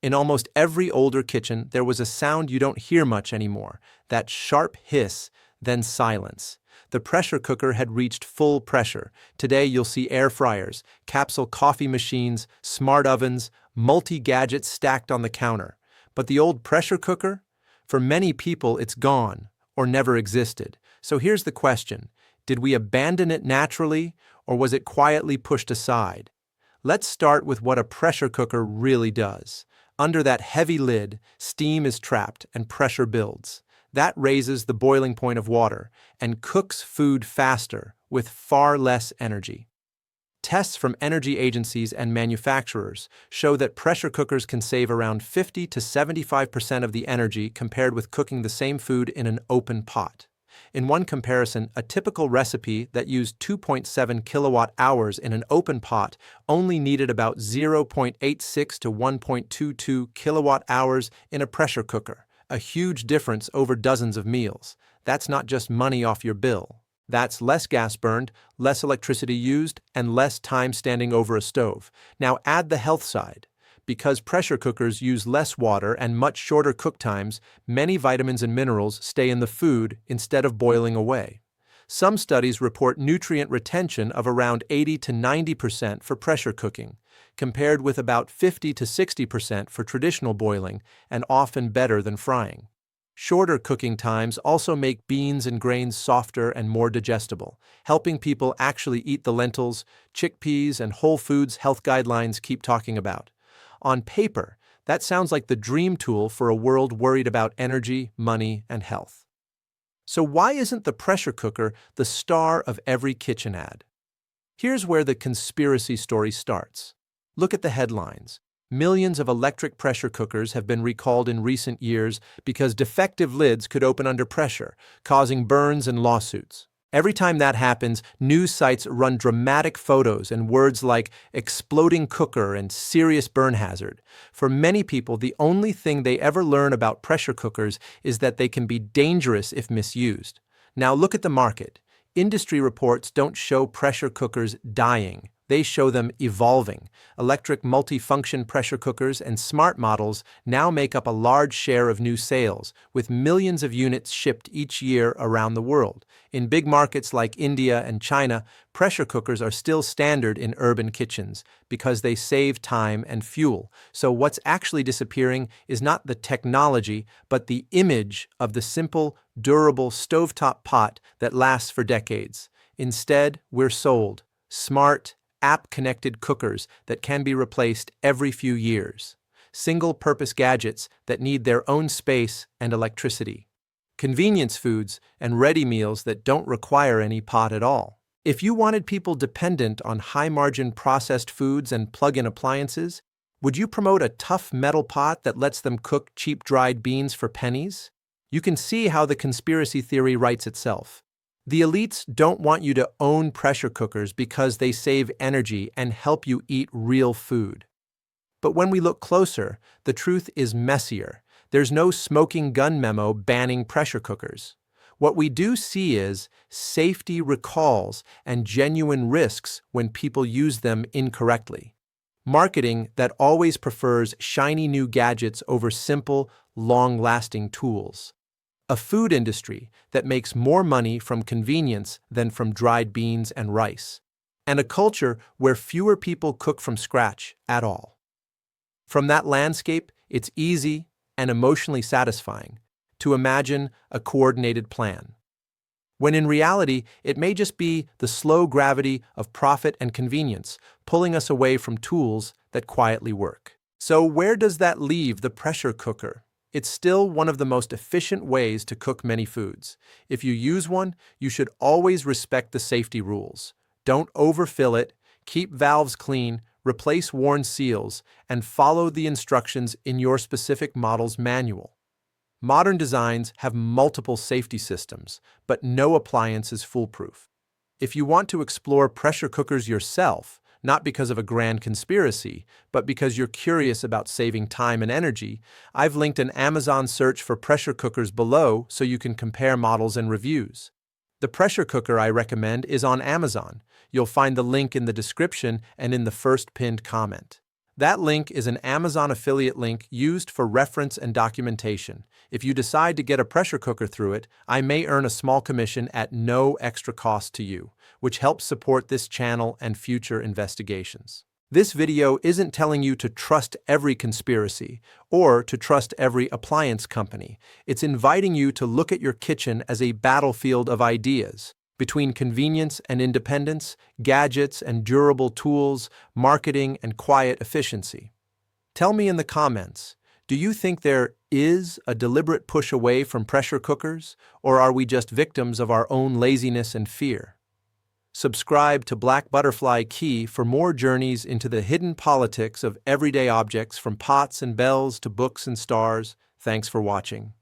In almost every older kitchen, there was a sound you don't hear much anymore, that sharp hiss, then silence. The pressure cooker had reached full pressure. Today you'll see air fryers, capsule coffee machines, smart ovens, multi-gadgets stacked on the counter. But the old pressure cooker? For many people, it's gone, or never existed. So here's the question. Did we abandon it naturally, or was it quietly pushed aside? Let's start with what a pressure cooker really does. Under that heavy lid, steam is trapped and pressure builds. That raises the boiling point of water and cooks food faster with far less energy. Tests from energy agencies and manufacturers show that pressure cookers can save around 50 to 75% of the energy compared with cooking the same food in an open pot. In one comparison, a typical recipe that used 2.7 kilowatt hours in an open pot only needed about 0.86 to 1.22 kilowatt hours in a pressure cooker, a huge difference over dozens of meals. That's not just money off your bill. That's less gas burned, less electricity used, and less time standing over a stove. Now add the health side. Because pressure cookers use less water and much shorter cook times, many vitamins and minerals stay in the food instead of boiling away. Some studies report nutrient retention of around 80 to 90% for pressure cooking, compared with about 50 to 60% for traditional boiling, and often better than frying. Shorter cooking times also make beans and grains softer and more digestible, helping people actually eat the lentils, chickpeas, and whole foods health guidelines keep talking about. On paper, that sounds like the dream tool for a world worried about energy, money, and health. So why isn't the pressure cooker the star of every kitchen ad? Here's where the conspiracy story starts. Look at the headlines. Millions of electric pressure cookers have been recalled in recent years because defective lids could open under pressure, causing burns and lawsuits. Every time that happens, news sites run dramatic photos and words like exploding cooker and serious burn hazard. For many people, the only thing they ever learn about pressure cookers is that they can be dangerous if misused. Now look at the market. Industry reports don't show pressure cookers dying. They show them evolving. Electric multifunction pressure cookers and smart models now make up a large share of new sales, with millions of units shipped each year around the world. In big markets like India and China, pressure cookers are still standard in urban kitchens because they save time and fuel. So what's actually disappearing is not the technology, but the image of the simple, durable stovetop pot that lasts for decades. Instead, we're sold smart, app-connected cookers that can be replaced every few years, single-purpose gadgets that need their own space and electricity, convenience foods and ready meals that don't require any pot at all. If you wanted people dependent on high-margin processed foods and plug-in appliances, would you promote a tough metal pot that lets them cook cheap dried beans for pennies? You can see how the conspiracy theory writes itself. The elites don't want you to own pressure cookers because they save energy and help you eat real food. But when we look closer, the truth is messier. There's no smoking gun memo banning pressure cookers. What we do see is safety recalls and genuine risks when people use them incorrectly. Marketing that always prefers shiny new gadgets over simple, long-lasting tools. A food industry that makes more money from convenience than from dried beans and rice. And a culture where fewer people cook from scratch at all. From that landscape, it's easy and emotionally satisfying to imagine a coordinated plan. When in reality, it may just be the slow gravity of profit and convenience pulling us away from tools that quietly work. So where does that leave the pressure cooker? It's still one of the most efficient ways to cook many foods. If you use one, you should always respect the safety rules. Don't overfill it, keep valves clean, replace worn seals, and follow the instructions in your specific model's manual. Modern designs have multiple safety systems, but no appliance is foolproof. If you want to explore pressure cookers yourself, not because of a grand conspiracy, but because you're curious about saving time and energy, I've linked an Amazon search for pressure cookers below so you can compare models and reviews. The pressure cooker I recommend is on Amazon. You'll find the link in the description and in the first pinned comment. That link is an Amazon affiliate link used for reference and documentation. If you decide to get a pressure cooker through it, I may earn a small commission at no extra cost to you, which helps support this channel and future investigations. This video isn't telling you to trust every conspiracy or to trust every appliance company. It's inviting you to look at your kitchen as a battlefield of ideas. Between convenience and independence, gadgets and durable tools, marketing and quiet efficiency. Tell me in the comments, do you think there is a deliberate push away from pressure cookers, or are we just victims of our own laziness and fear? Subscribe to Black Butterfly Key for more journeys into the hidden politics of everyday objects from pots and bells to books and stars. Thanks for watching.